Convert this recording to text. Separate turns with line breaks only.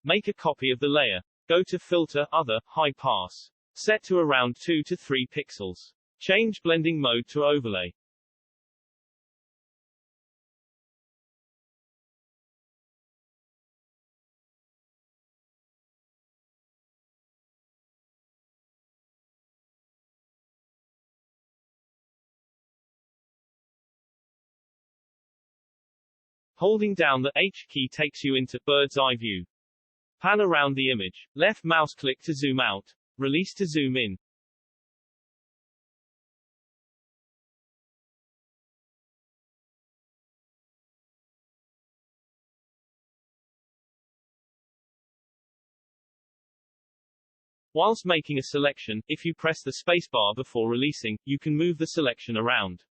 Make a copy of the layer. Go to Filter, Other, High Pass. Set to around 2 to 3 pixels. Change blending mode to Overlay. Holding down the H key takes you into bird's eye view. Pan around the image. Left mouse click to zoom out. Release to zoom in. Whilst making a selection, if you press the spacebar before releasing, you can move the selection around.